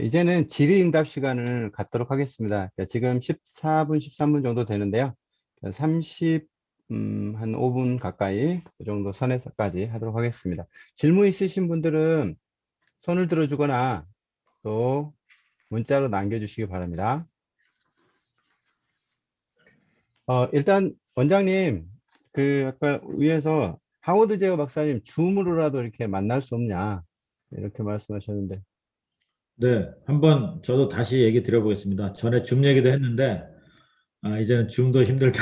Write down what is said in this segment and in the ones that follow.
이제는 질의응답 시간을 갖도록 하겠습니다. 지금 14분, 13분 정도 되는데요. 한 5분 가까이 그 정도 선에서까지 하도록 하겠습니다. 질문 있으신 분들은 손을 들어주거나 또 문자로 남겨주시기 바랍니다. 일단 원장님, 아까 위에서 하워드 제어 박사님 줌으로라도 이렇게 만날 수 없냐 이렇게 말씀하셨는데. 네, 한번 저도 다시 얘기 드려보겠습니다. 전에 줌 얘기도 했는데, 이제는 줌도 힘들다.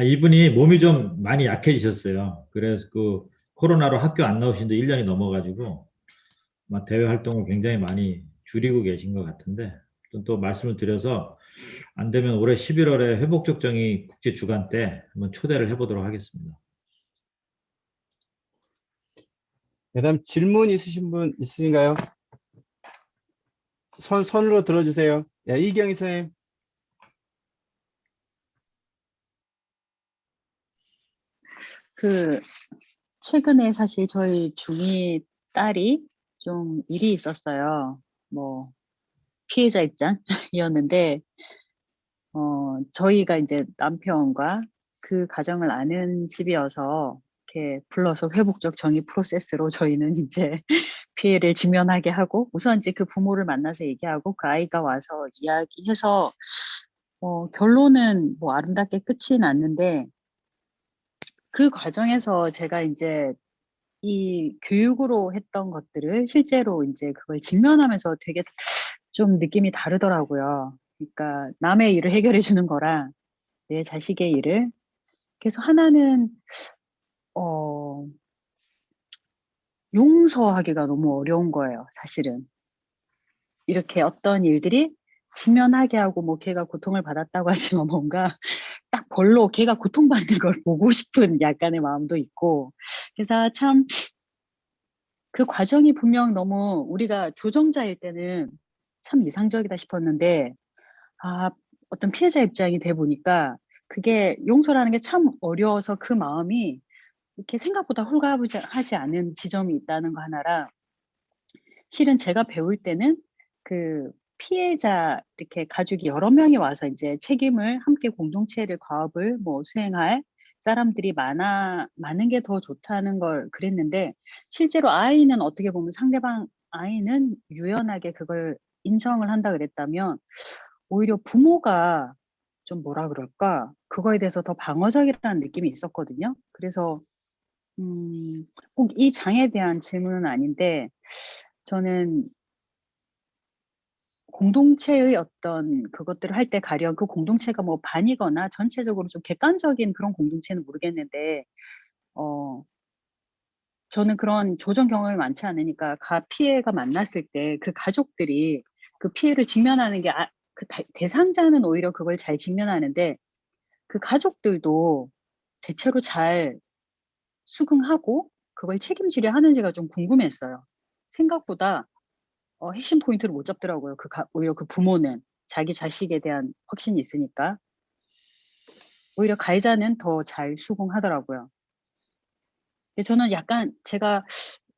이분이 몸이 좀 많이 약해지셨어요. 그래서 그 코로나로 학교 안 나오신 지 1년이 넘어가지고, 막 대외 활동을 굉장히 많이 줄이고 계신 것 같은데, 또 말씀을 드려서, 안 되면 올해 11월에 회복적 정의 국제 주간 때 한번 초대를 해보도록 하겠습니다. 그다음 질문 있으신 분 있으신가요? 손으로 들어주세요. 이경희 선생님. 최근에 사실 저희 중2 딸이 좀 일이 있었어요. 뭐, 피해자 입장이었는데, 저희가 이제 남편과 그 가정을 아는 집이어서 이렇게 불러서 회복적 정의 프로세스로 저희는 이제 피해를 직면하게 하고, 우선 이제 그 부모를 만나서 얘기하고 그 아이가 와서 이야기해서, 결론은 뭐 아름답게 끝이 났는데, 그 과정에서 제가 이제 이 교육으로 했던 것들을 실제로 이제 그걸 직면하면서 되게 좀 느낌이 다르더라고요. 그러니까 남의 일을 해결해 주는 거랑 내 자식의 일을. 그래서 하나는 어 용서하기가 너무 어려운 거예요, 사실은. 이렇게 어떤 일들이 직면하게 하고 뭐 걔가 고통을 받았다고 하지만 뭔가 딱 벌로 걔가 고통받는 걸 보고 싶은 약간의 마음도 있고. 그래서 참 그 과정이 분명 너무 우리가 조정자일 때는 참 이상적이다 싶었는데, 어떤 피해자 입장이 돼 보니까 그게 용서라는 게 참 어려워서 그 마음이 이렇게 생각보다 홀가분하지 않은 지점이 있다는 거 하나랑, 실은 제가 배울 때는 그 피해자 이렇게 가족이 여러 명이 와서 이제 책임을 함께 공동체를 과업을 뭐 수행할 사람들이 많은 게 더 좋다는 걸 그랬는데, 실제로 아이는 어떻게 보면 상대방 아이는 유연하게 그걸 인정을 한다 그랬다면, 오히려 부모가 좀 뭐라 그럴까? 그거에 대해서 더 방어적이라는 느낌이 있었거든요. 그래서 꼭 이 장에 대한 질문은 아닌데, 저는 공동체의 어떤 그것들을 할 때 가령 그 공동체가 뭐 반이거나 전체적으로 좀 객관적인 그런 공동체는 모르겠는데, 어 저는 그런 조정 경험이 많지 않으니까 피해가 만났을 때 그 가족들이 그 피해를 직면하는 게 그 대상자는 오히려 그걸 잘 직면하는데 그 가족들도 대체로 잘 수긍하고 그걸 책임지려 하는지가 좀 궁금했어요. 생각보다 핵심 포인트를 못 잡더라고요. 오히려 그 부모는 자기 자식에 대한 확신이 있으니까. 오히려 가해자는 더 잘 수긍하더라고요. 근데 저는 약간 제가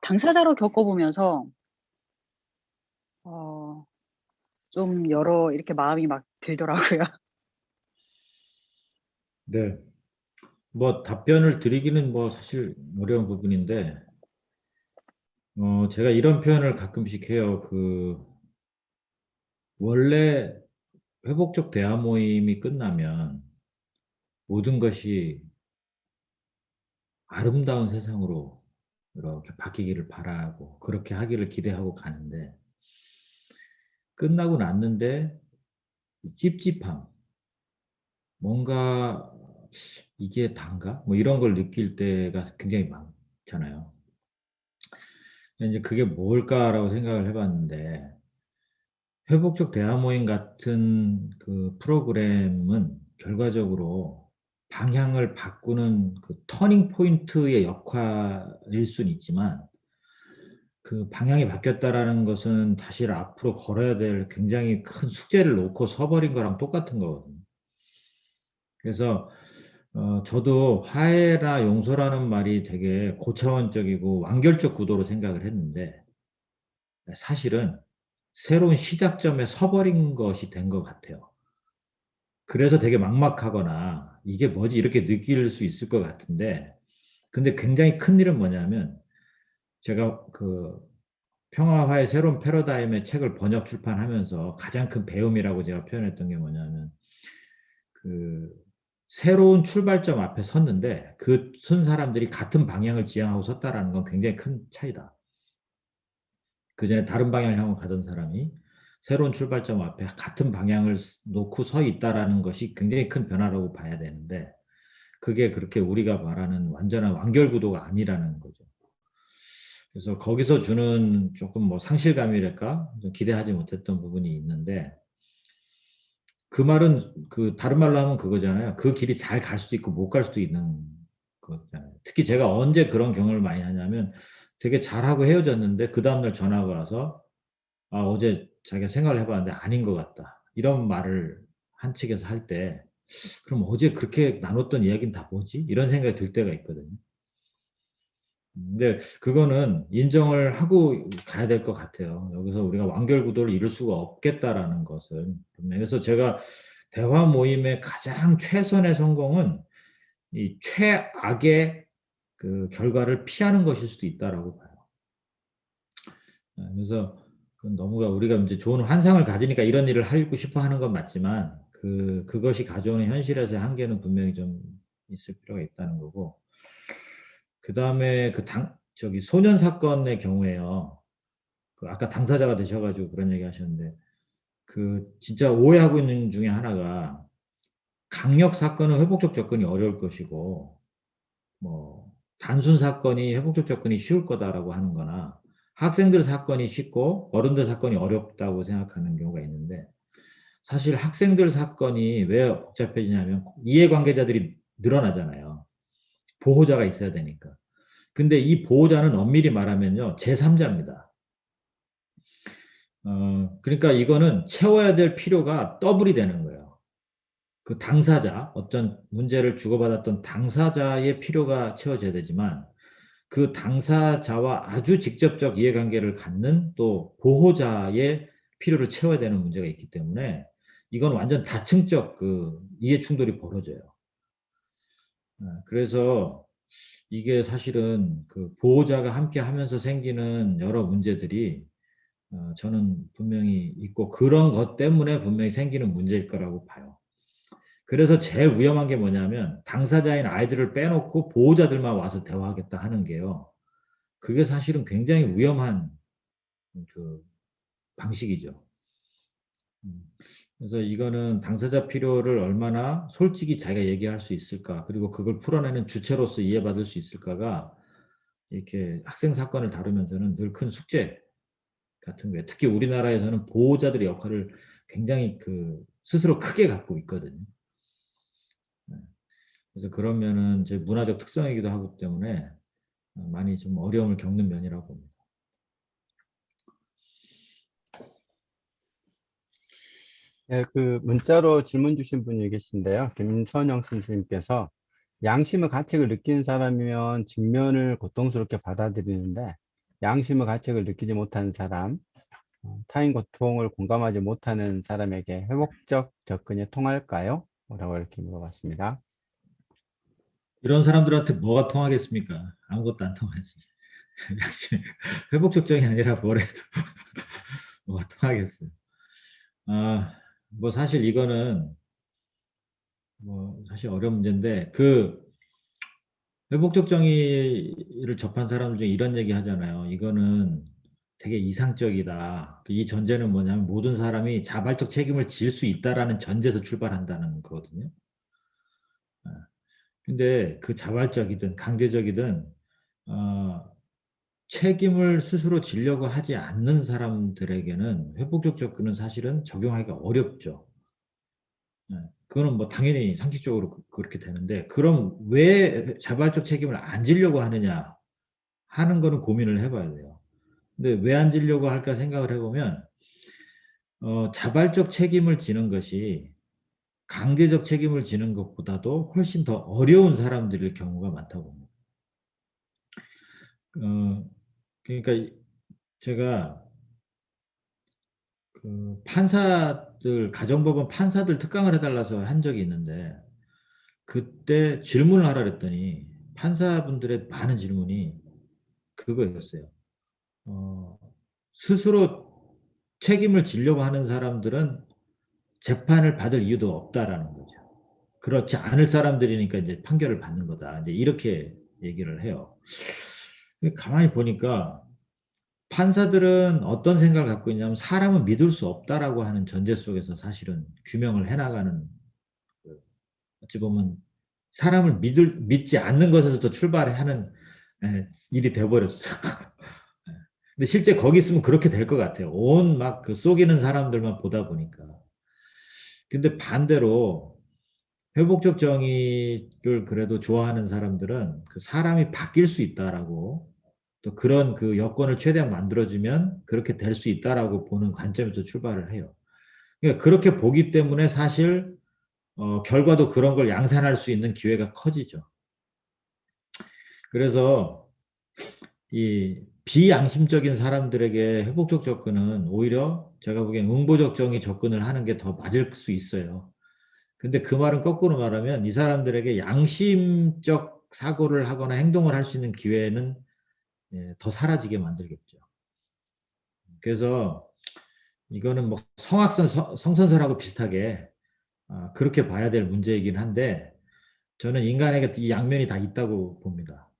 당사자로 겪어보면서 좀 여러 이렇게 마음이 막 들더라고요. 네, 뭐 답변을 드리기는 뭐 사실 어려운 부분인데, 제가 이런 표현을 가끔씩 해요. 원래 회복적 대화 모임이 끝나면 모든 것이 아름다운 세상으로 이렇게 바뀌기를 바라고 그렇게 하기를 기대하고 가는데, 끝나고 났는데 이 찝찝함, 뭔가 이게 단가? 뭐 이런 걸 느낄 때가 굉장히 많잖아요. 이제 그게 뭘까라고 생각을 해봤는데, 회복적 대화 모임 같은 그 프로그램은 결과적으로 방향을 바꾸는 그 터닝 포인트의 역할일 수는 있지만, 그 방향이 바뀌었다라는 것은 다시 앞으로 걸어야 될 굉장히 큰 숙제를 놓고 서버린 거랑 똑같은 거거든요. 그래서 저도 화해라 용서라는 말이 되게 고차원적이고 완결적 구도로 생각을 했는데, 사실은 새로운 시작점에 서버린 것이 된 것 같아요. 그래서 되게 막막하거나 이게 뭐지 이렇게 느낄 수 있을 것 같은데, 근데 굉장히 큰 일은 뭐냐면 제가 그 평화화의 새로운 패러다임의 책을 번역 출판하면서 가장 큰 배움이라고 제가 표현했던 게 뭐냐면, 그 새로운 출발점 앞에 섰는데 그 쓴 사람들이 같은 방향을 지향하고 섰다라는 건 굉장히 큰 차이다. 그전에 다른 방향을 향하고 가던 사람이 새로운 출발점 앞에 같은 방향을 놓고 서 있다라는 것이 굉장히 큰 변화라고 봐야 되는데, 그게 그렇게 우리가 말하는 완전한 완결 구도가 아니라는 거죠. 그래서 거기서 주는 조금 뭐 상실감이랄까 좀 기대하지 못했던 부분이 있는데, 그 말은 그 다른 말로 하면 그거잖아요. 그 길이 잘 갈 수도 있고 못 갈 수도 있는 거잖아요. 특히 제가 언제 그런 경험을 많이 하냐면, 되게 잘하고 헤어졌는데 그 다음날 전화가 와서 아, 어제 자기가 생각을 해봤는데 아닌 것 같다, 이런 말을 한 측에서 할 때, 그럼 어제 그렇게 나눴던 이야기는 다 뭐지? 이런 생각이 들 때가 있거든요. 근데 그거는 인정을 하고 가야 될 것 같아요. 여기서 우리가 완결 구도를 이룰 수가 없겠다라는 것은 분명히. 그래서 제가 대화 모임의 가장 최선의 성공은 이 최악의 그 결과를 피하는 것일 수도 있다라고 봐요. 그래서 그건 너무가 우리가 이제 좋은 환상을 가지니까 이런 일을 하고 싶어 하는 건 맞지만, 그것이 가져오는 현실에서의 한계는 분명히 좀 있을 필요가 있다는 거고. 그 다음에 저기 소년 사건의 경우에요. 그 아까 당사자가 되셔가지고 그런 얘기 하셨는데, 그 진짜 오해하고 있는 중에 하나가, 강력 사건은 회복적 접근이 어려울 것이고, 뭐 단순 사건이 회복적 접근이 쉬울 거다라고 하는 거나, 학생들 사건이 쉽고 어른들 사건이 어렵다고 생각하는 경우가 있는데, 사실 학생들 사건이 왜 복잡해지냐면 이해관계자들이 늘어나잖아요. 보호자가 있어야 되니까. 근데 이 보호자는 엄밀히 말하면요, 제3자입니다. 그러니까 이거는 채워야 될 필요가 더블이 되는 거예요. 그 당사자, 어떤 문제를 주고받았던 당사자의 필요가 채워져야 되지만, 그 당사자와 아주 직접적 이해관계를 갖는 또 보호자의 필요를 채워야 되는 문제가 있기 때문에, 이건 완전 다층적 그 이해 충돌이 벌어져요. 그래서 이게 사실은 그 보호자가 함께 하면서 생기는 여러 문제들이 저는 분명히 있고, 그런 것 때문에 분명히 생기는 문제일 거라고 봐요. 그래서 제일 위험한 게 뭐냐면, 당사자인 아이들을 빼놓고 보호자들만 와서 대화하겠다 하는 게요, 그게 사실은 굉장히 위험한 그 방식이죠. 그래서 이거는 당사자 필요를 얼마나 솔직히 자기가 얘기할 수 있을까, 그리고 그걸 풀어내는 주체로서 이해받을 수 있을까가 이렇게 학생 사건을 다루면서는 늘 큰 숙제 같은 거예요. 특히 우리나라에서는 보호자들의 역할을 굉장히 그 스스로 크게 갖고 있거든요. 그래서 그런 면은 제 문화적 특성이기도 하기 때문에 많이 좀 어려움을 겪는 면이라고 봅니다. 예, 그 문자로 질문 주신 분이 계신데요. 김선영 선생님께서 양심의 가책을 느끼는 사람이면 직면을 고통스럽게 받아들이는데, 양심의 가책을 느끼지 못하는 사람, 타인 고통을 공감하지 못하는 사람에게 회복적 접근이 통할까요? 라고 이렇게 물어봤습니다. 이런 사람들한테 뭐가 통하겠습니까? 아무것도 안 통하지. 회복 적정이 아니라 뭐래도 뭐가 통하겠어요. 뭐 사실 이거는 뭐 사실 어려운 문제인데, 그 회복적 정의를 접한 사람들 중에 이런 얘기 하잖아요. 이거는 되게 이상적이다. 이 전제는 뭐냐면 모든 사람이 자발적 책임을 질 수 있다라는 전제에서 출발한다는 거거든요. 근데 그 자발적이든 강제적이든 책임을 스스로 지려고 하지 않는 사람들에게는 회복적 접근은 사실은 적용하기가 어렵죠. 그거는 뭐 당연히 상식적으로 그렇게 되는데, 그럼 왜 자발적 책임을 안 지려고 하느냐 하는 거는 고민을 해봐야 돼요. 근데 왜 안 지려고 할까 생각을 해보면, 자발적 책임을 지는 것이 강제적 책임을 지는 것보다도 훨씬 더 어려운 사람들일 경우가 많다고 봅니다. 그러니까 제가 그 판사들, 가정법원 판사들 특강을 해달라서 한 적이 있는데, 그때 질문을 하라 그랬더니 판사분들의 많은 질문이 그거였어요. 스스로 책임을 지려고 하는 사람들은 재판을 받을 이유도 없다라는 거죠. 그렇지 않을 사람들이니까 이제 판결을 받는 거다. 이제 이렇게 얘기를 해요. 가만히 보니까 판사들은 어떤 생각을 갖고 있냐면 사람은 믿을 수 없다라고 하는 전제 속에서 사실은 규명을 해나가는, 그 어찌 보면 사람을 믿지 않는 것에서부터 출발하는 일이 돼버렸어. 근데 실제 거기 있으면 그렇게 될 것 같아요. 온 막 그 속이는 사람들만 보다 보니까. 근데 반대로 회복적 정의를 그래도 좋아하는 사람들은 그 사람이 바뀔 수 있다라고, 또 그런 그 여건을 최대한 만들어주면 그렇게 될 수 있다라고 보는 관점에서 출발을 해요. 그러니까 그렇게 보기 때문에 사실 결과도 그런 걸 양산할 수 있는 기회가 커지죠. 그래서 이 비양심적인 사람들에게 회복적 접근은 오히려 제가 보기엔 응보적 정의 접근을 하는 게 더 맞을 수 있어요. 근데 그 말은 거꾸로 말하면 이 사람들에게 양심적 사고를 하거나 행동을 할 수 있는 기회는 더 사라지게 만들겠죠. 그래서 이거는 뭐 성선설하고 비슷하게 그렇게 봐야 될 문제이긴 한데, 저는 인간에게 이 양면이 다 있다고 봅니다.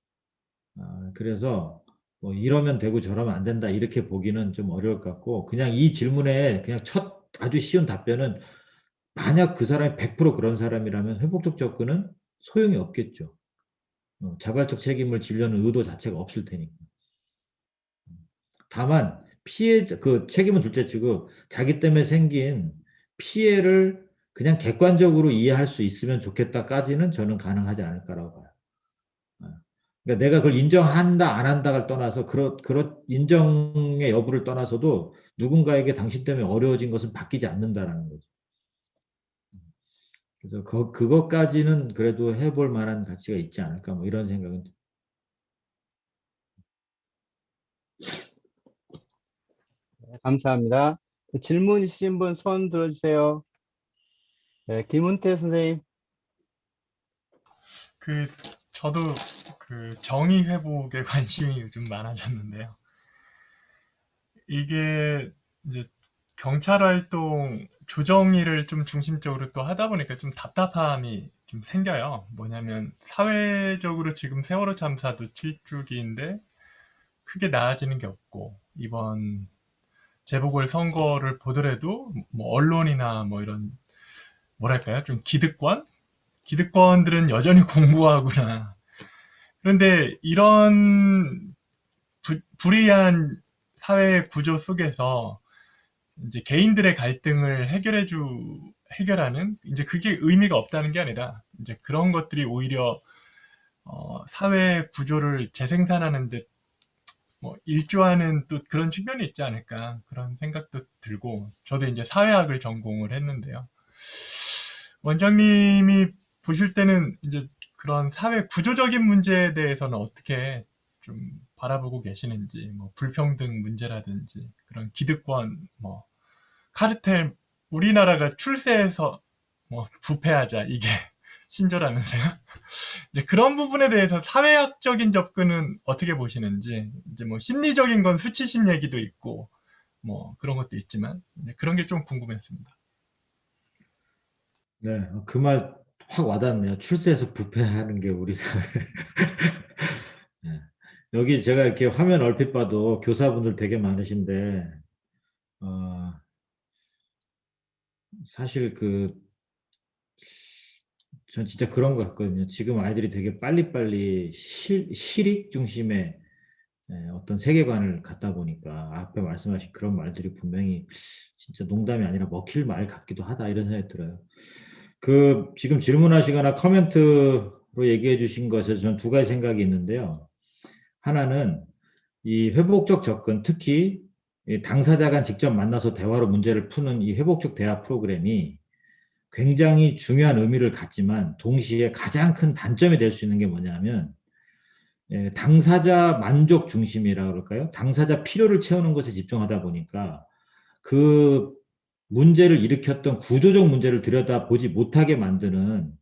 그래서 뭐 이러면 되고 저러면 안 된다 이렇게 보기는 좀 어려울 것 같고, 그냥 이 질문에 그냥 첫 아주 쉬운 답변은, 만약 그 사람이 100% 그런 사람이라면 회복적 접근은 소용이 없겠죠. 자발적 책임을 지려는 의도 자체가 없을 테니까. 다만 그 책임은 둘째치고 자기 때문에 생긴 피해를 그냥 객관적으로 이해할 수 있으면 좋겠다까지는 저는 가능하지 않을까라고 봐요. 그러니까 내가 그걸 인정한다 안 한다를 떠나서 그런 인정의 여부를 떠나서도 누군가에게 당신 때문에 어려워진 것은 바뀌지 않는다라는 거죠. 그래서 그것까지는 그래도 해볼 만한 가치가 있지 않을까, 뭐 이런 생각은. 네, 감사합니다. 질문 있으신 분 손 들어주세요. 네, 김은태 선생님. 저도 정의 회복에 관심이 요즘 많아졌는데요. 이게 이제 경찰 활동 조정일을 좀 중심적으로 또 하다 보니까 좀 답답함이 좀 생겨요. 뭐냐면 사회적으로 지금 세월호 참사도 7주기인데 크게 나아지는 게 없고, 이번 재보궐 선거를 보더라도 뭐 언론이나 뭐 이런 뭐랄까요, 좀 기득권들은 여전히 공부하구나. 그런데 이런 불이한 사회 구조 속에서 이제 개인들의 갈등을 해결하는, 이제 그게 의미가 없다는 게 아니라 이제 그런 것들이 오히려 사회 구조를 재생산하는데 뭐 일조하는 또 그런 측면이 있지 않을까, 그런 생각도 들고, 저도 이제 사회학을 전공을 했는데요. 원장님이 보실 때는 이제 그런 사회 구조적인 문제에 대해서는 어떻게 좀 바라보고 계시는지, 뭐 불평등 문제라든지 그런 기득권, 뭐 카르텔, 우리나라가 출세해서 뭐 부패하자 이게 신조라면서요. 이제 그런 부분에 대해서 사회학적인 접근은 어떻게 보시는지, 이제 뭐 심리적인 건 수치심 얘기도 있고 뭐 그런 것도 있지만 그런 게 좀 궁금했습니다. 네, 그 말 확 와닿네요. 출세해서 부패하는 게 우리 사회. 네. 여기 제가 이렇게 화면 얼핏 봐도 교사분들 되게 많으신데, 사실 전 진짜 그런 것 같거든요. 지금 아이들이 되게 빨리빨리 실익 중심의 어떤 세계관을 갖다 보니까 앞에 말씀하신 그런 말들이 분명히 진짜 농담이 아니라 먹힐 말 같기도 하다, 이런 생각이 들어요. 지금 질문하시거나 커멘트로 얘기해 주신 것에서 저는 두 가지 생각이 있는데요. 하나는 이 회복적 접근, 특히 이 당사자 간 직접 만나서 대화로 문제를 푸는 이 회복적 대화 프로그램이 굉장히 중요한 의미를 갖지만 동시에 가장 큰 단점이 될 수 있는 게 뭐냐면, 당사자 만족 중심이라 그럴까요? 당사자 필요를 채우는 것에 집중하다 보니까 그 문제를 일으켰던 구조적 문제를 들여다보지 못하게 만드는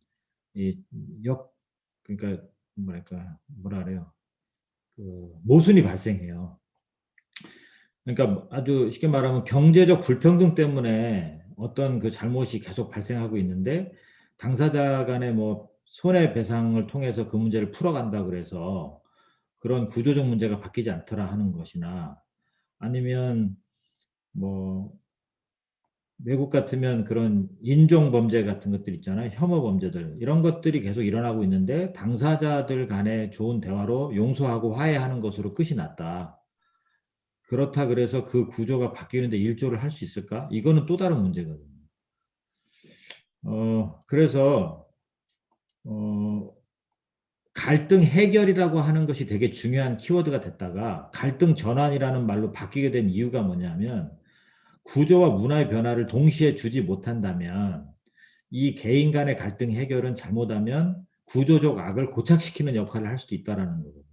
이 그러니까 뭐라 그래요? 그 모순이 발생해요. 그러니까 아주 쉽게 말하면 경제적 불평등 때문에 어떤 그 잘못이 계속 발생하고 있는데 당사자 간의 뭐 손해배상을 통해서 그 문제를 풀어간다 그래서 그런 구조적 문제가 바뀌지 않더라 하는 것이나 아니면 뭐 외국 같으면 그런 인종 범죄 같은 것들 있잖아요. 혐오 범죄들. 이런 것들이 계속 일어나고 있는데 당사자들 간의 좋은 대화로 용서하고 화해하는 것으로 끝이 났다. 그렇다 그래서 그 구조가 바뀌는데 일조를 할 수 있을까? 이거는 또 다른 문제거든요. 그래서 갈등 해결이라고 하는 것이 되게 중요한 키워드가 됐다가 갈등 전환이라는 말로 바뀌게 된 이유가 뭐냐면 구조와 문화의 변화를 동시에 주지 못한다면 이 개인 간의 갈등 해결은 잘못하면 구조적 악을 고착시키는 역할을 할 수도 있다라는 거거든요.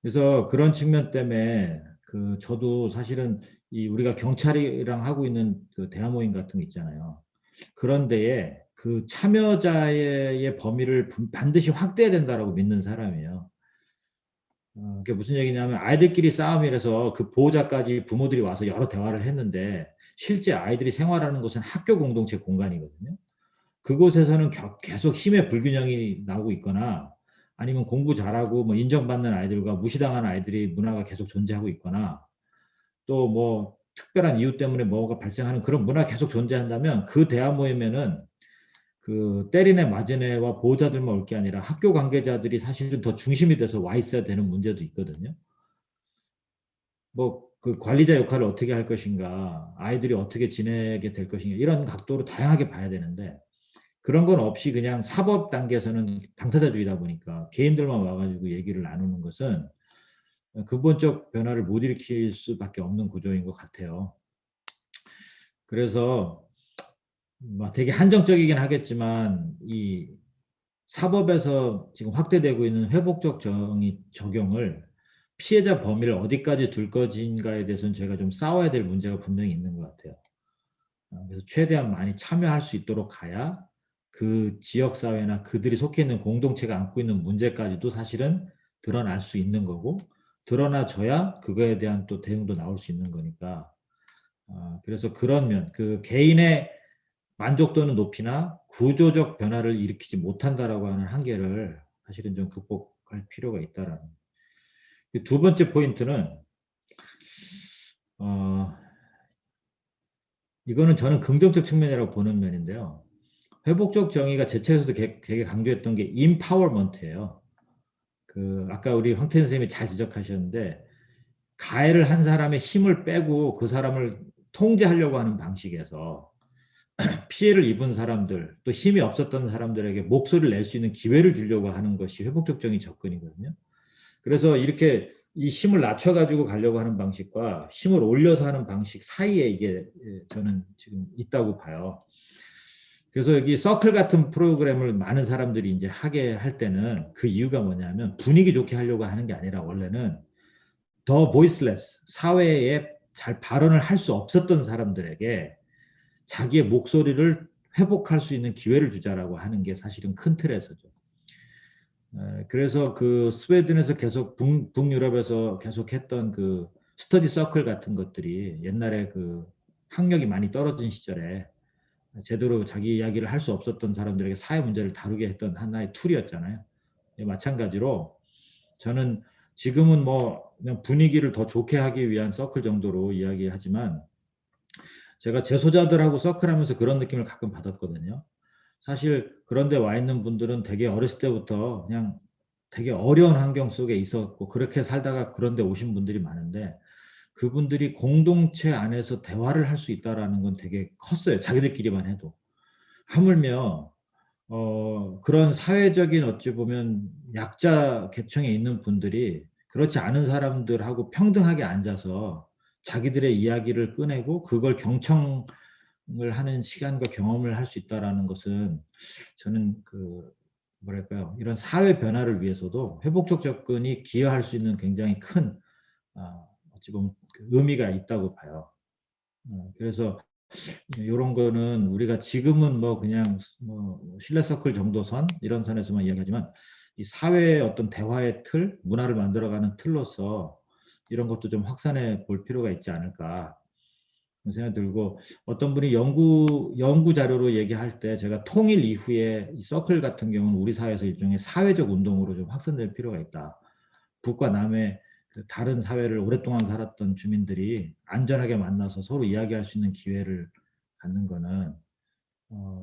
그래서 그런 측면 때문에 그 저도 사실은 이 우리가 경찰이랑 하고 있는 그 대화 모임 같은 거 있잖아요. 그런 데에 그 참여자의 범위를 반드시 확대해야 된다라고 믿는 사람이에요. 그게 무슨 얘기냐면 아이들끼리 싸움이라서 그 보호자까지 부모들이 와서 여러 대화를 했는데 실제 아이들이 생활하는 곳은 학교 공동체 공간이거든요. 그곳에서는 계속 힘의 불균형이 나오고 있거나 아니면 공부 잘하고 뭐 인정받는 아이들과 무시당하는 아이들이 문화가 계속 존재하고 있거나 또 뭐 특별한 이유 때문에 뭐가 발생하는 그런 문화가 계속 존재한다면 그 대화 모임에는 그 때리네 맞으네와 보호자들만 올 게 아니라 학교 관계자들이 사실은 더 중심이 돼서 와 있어야 되는 문제도 있거든요. 뭐 그 관리자 역할을 어떻게 할 것인가, 아이들이 어떻게 지내게 될 것인가 이런 각도로 다양하게 봐야 되는데 그런 건 없이 그냥 사법 단계에서는 당사자주의다 보니까 개인들만 와가지고 얘기를 나누는 것은 근본적 변화를 못 일으킬 수밖에 없는 구조인 것 같아요. 그래서 뭐 되게 한정적이긴 하겠지만 이 사법에서 지금 확대되고 있는 회복적 정의 적용을 피해자 범위를 어디까지 둘 것인가에 대해서는 제가 좀 싸워야 될 문제가 분명히 있는 것 같아요. 그래서 최대한 많이 참여할 수 있도록 가야 그 지역사회나 그들이 속해 있는 공동체가 안고 있는 문제까지도 사실은 드러날 수 있는 거고 드러나줘야 그거에 대한 또 대응도 나올 수 있는 거니까 그래서 그런 면, 그 개인의 만족도는 높이나 구조적 변화를 일으키지 못한다라고 하는 한계를 사실은 좀 극복할 필요가 있다라는. 두 번째 포인트는 이거는 저는 긍정적 측면이라고 보는 면인데요. 회복적 정의가 제 책에서도 되게 강조했던 게 임파워먼트예요. 그 아까 우리 황태현 선생님이 잘 지적하셨는데 가해를 한 사람의 힘을 빼고 그 사람을 통제하려고 하는 방식에서 피해를 입은 사람들 또 힘이 없었던 사람들에게 목소리를 낼 수 있는 기회를 주려고 하는 것이 회복적 정의 접근이거든요. 그래서 이렇게 이 힘을 낮춰가지고 가려고 하는 방식과 힘을 올려서 하는 방식 사이에 이게 저는 지금 있다고 봐요. 그래서 여기 서클 같은 프로그램을 많은 사람들이 이제 하게 할 때는 그 이유가 뭐냐면 분위기 좋게 하려고 하는 게 아니라 원래는 더 보이스레스 사회에 잘 발언을 할 수 없었던 사람들에게 자기의 목소리를 회복할 수 있는 기회를 주자라고 하는 게 사실은 큰 틀에서죠. 그래서 그 스웨덴에서 계속 북유럽에서 계속 했던 그 스터디 서클 같은 것들이 옛날에 그 학력이 많이 떨어진 시절에 제대로 자기 이야기를 할 수 없었던 사람들에게 사회 문제를 다루게 했던 하나의 툴이었잖아요. 마찬가지로 저는 지금은 뭐 그냥 분위기를 더 좋게 하기 위한 서클 정도로 이야기하지만 제가 재소자들하고 서클하면서 그런 느낌을 가끔 받았거든요. 사실 그런데 와 있는 분들은 되게 어렸을 때부터 그냥 되게 어려운 환경 속에 있었고 그렇게 살다가 그런데 오신 분들이 많은데 그분들이 공동체 안에서 대화를 할 수 있다라는 건 되게 컸어요. 자기들끼리만 해도. 하물며 그런 사회적인 어찌 보면 약자 계층에 있는 분들이 그렇지 않은 사람들하고 평등하게 앉아서 자기들의 이야기를 꺼내고 그걸 경청을 하는 시간과 경험을 할 수 있다라는 것은 저는 그 뭐랄까요 이런 사회 변화를 위해서도 회복적 접근이 기여할 수 있는 굉장히 큰 어찌 보면 그 의미가 있다고 봐요. 그래서 요런 거는 우리가 지금은 뭐 그냥 뭐 신뢰 서클 정도 선 이런 선에서만 이야기하지만 이 사회의 어떤 대화의 틀, 문화를 만들어가는 틀로서 이런 것도 좀 확산해 볼 필요가 있지 않을까 그런 생각이 들고 어떤 분이 연구 자료로 얘기할 때 제가 통일 이후에 이 서클 같은 경우는 우리 사회에서 일종의 사회적 운동으로 좀 확산될 필요가 있다. 북과 남의 그 다른 사회를 오랫동안 살았던 주민들이 안전하게 만나서 서로 이야기할 수 있는 기회를 갖는 거는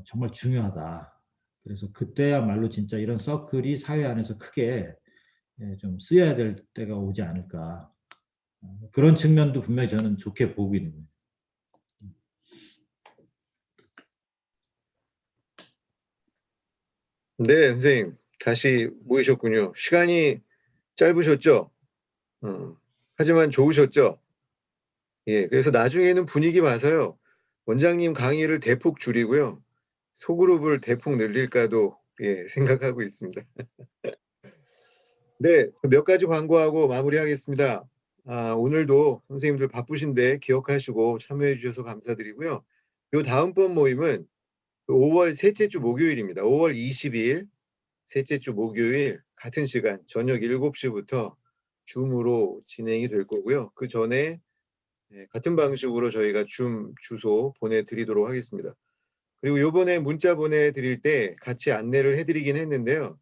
정말 중요하다. 그래서 그때야말로 진짜 이런 서클이 사회 안에서 크게 좀 쓰여야 될 때가 오지 않을까. 그런 측면도 분명히 저는 좋게 보고 있는 거예요. 네, 선생님. 다시 모이셨군요. 시간이 짧으셨죠? 하지만 좋으셨죠? 예, 그래서 나중에는 분위기 봐서요. 원장님 강의를 대폭 줄이고요. 소그룹을 대폭 늘릴까도 생각하고 있습니다. 네, 몇 가지 광고하고 마무리하겠습니다. 오늘도 선생님들 바쁘신데 기억하시고 참여해 주셔서 감사드리고요. 요 다음번 모임은 5월 셋째 주 목요일입니다. 5월 22일 셋째 주 목요일 같은 시간 저녁 7시부터 줌으로 진행이 될 거고요. 그 전에 같은 방식으로 저희가 줌 주소 보내드리도록 하겠습니다. 그리고 요번에 문자 보내드릴 때 같이 안내를 해드리긴 했는데요.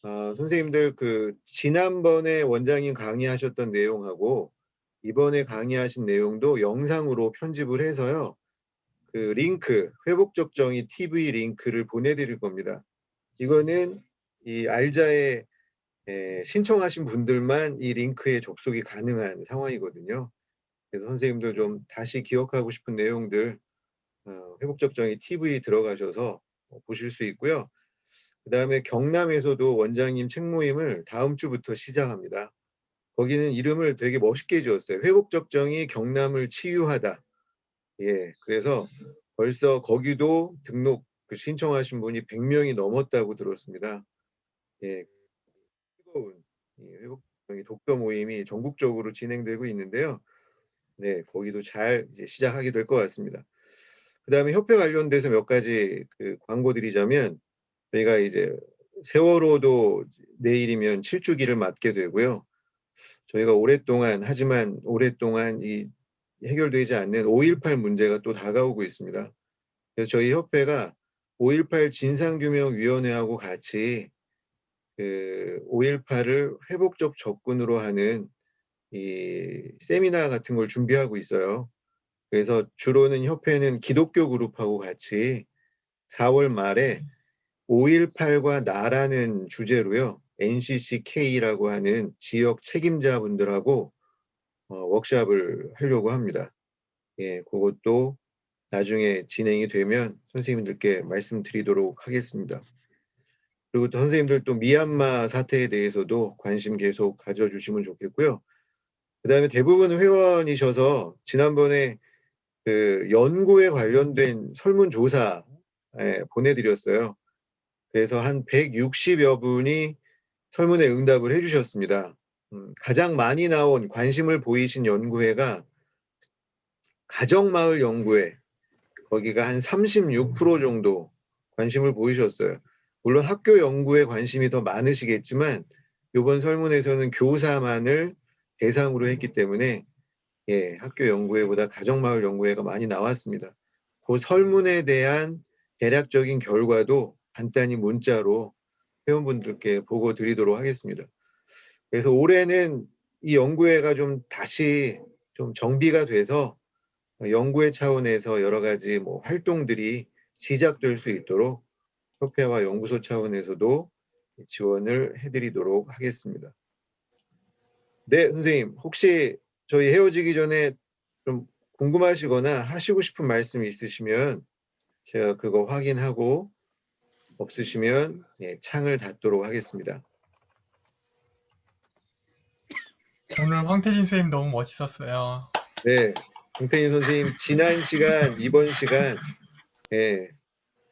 선생님들 그 지난번에 원장님 강의하셨던 내용하고 이번에 강의하신 내용도 영상으로 편집을 해서요. 그 링크, 회복적 정의 TV 링크를 보내드릴 겁니다. 이거는 이 알자에 신청하신 분들만 이 링크에 접속이 가능한 상황이거든요. 그래서 선생님들 좀 다시 기억하고 싶은 내용들 회복적 정의 TV 들어가셔서 보실 수 있고요. 그 다음에 경남에서도 원장님 책 모임을 다음 주부터 시작합니다. 거기는 이름을 되게 멋있게 지었어요. 회복적 정의 경남을 치유하다. 예, 그래서 벌써 거기도 등록 신청하신 분이 100명이 넘었다고 들었습니다. 예, 뜨거운 회복적 정의 독서 모임이 전국적으로 진행되고 있는데요. 네, 거기도 잘 이제 시작하게 될 것 같습니다. 그 다음에 협회 관련돼서 몇 가지 그 광고 드리자면 저희가 이제 세월호도 내일이면 7주기를 맞게 되고요. 저희가 오랫동안 이 해결되지 않는 5.18 문제가 또 다가오고 있습니다. 그래서 저희 협회가 5.18 진상규명위원회하고 같이 그 5.18을 회복적 접근으로 하는 이 세미나 같은 걸 준비하고 있어요. 그래서 주로는 협회는 기독교 그룹하고 같이 4월 말에 5.18과 나라는 주제로요. NCCK라고 하는 지역 책임자분들하고 워크숍을 하려고 합니다. 예, 그것도 나중에 진행이 되면 선생님들께 말씀드리도록 하겠습니다. 그리고 또 선생님들 또 미얀마 사태에 대해서도 관심 계속 가져주시면 좋겠고요. 그 다음에 대부분 회원이셔서 지난번에 그 연구에 관련된 설문조사 보내드렸어요. 그래서 한 160여 분이 설문에 응답을 해주셨습니다. 가장 많이 나온 관심을 보이신 연구회가 가정마을 연구회, 거기가 한 36% 정도 관심을 보이셨어요. 물론 학교 연구에 관심이 더 많으시겠지만 이번 설문에서는 교사만을 대상으로 했기 때문에 학교 연구회보다 가정마을 연구회가 많이 나왔습니다. 그 설문에 대한 대략적인 결과도 간단히 문자로 회원분들께 보고 드리도록 하겠습니다. 그래서 올해는 이 연구회가 좀 다시 좀 정비가 돼서 연구회 차원에서 여러 가지 뭐 활동들이 시작될 수 있도록 협회와 연구소 차원에서도 지원을 해드리도록 하겠습니다. 네, 선생님, 혹시 저희 헤어지기 전에 좀 궁금하시거나 하시고 싶은 말씀 있으시면 제가 그거 확인하고 없으시면 창을 닫도록 하겠습니다. 오늘 황태진 선생님 너무 멋있었어요. 네, 홍태인 선생님 지난 시간, 이번 시간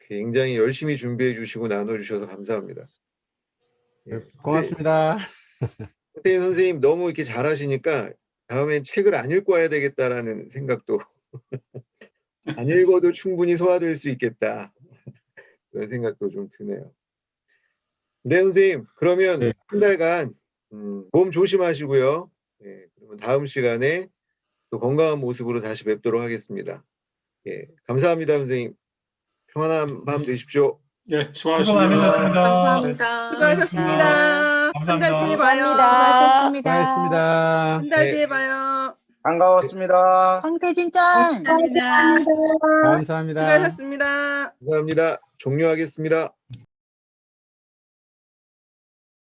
굉장히 열심히 준비해 주시고 나눠주셔서 감사합니다. 고맙습니다. 홍태인 선생님 너무 이렇게 잘하시니까 다음엔 책을 안 읽고 와야 되겠다라는 생각도 안 읽어도 충분히 소화될 수 있겠다. 그런 생각도 좀 드네요. 네, 선생님. 그러면 네. 한 달간 몸 조심하시고요. 예, 그러면 다음 시간에 또 건강한 모습으로 다시 뵙도록 하겠습니다. 예, 감사합니다, 선생님. 평안한 밤 되십시오. 수고 예, 수고하셨습니다. 많으셨습니다. 감사합니다. 수고하셨습니다. 한 달 뒤에 감사합니다. 봐요. 수고하셨습니다. 수고하셨습니다. 한 달 네. 뒤에 봐요. 반가웠습니다. 황태진 짱! 감사합니다. 감사합니다. 수고하셨습니다. 감사합니다. 종료하겠습니다.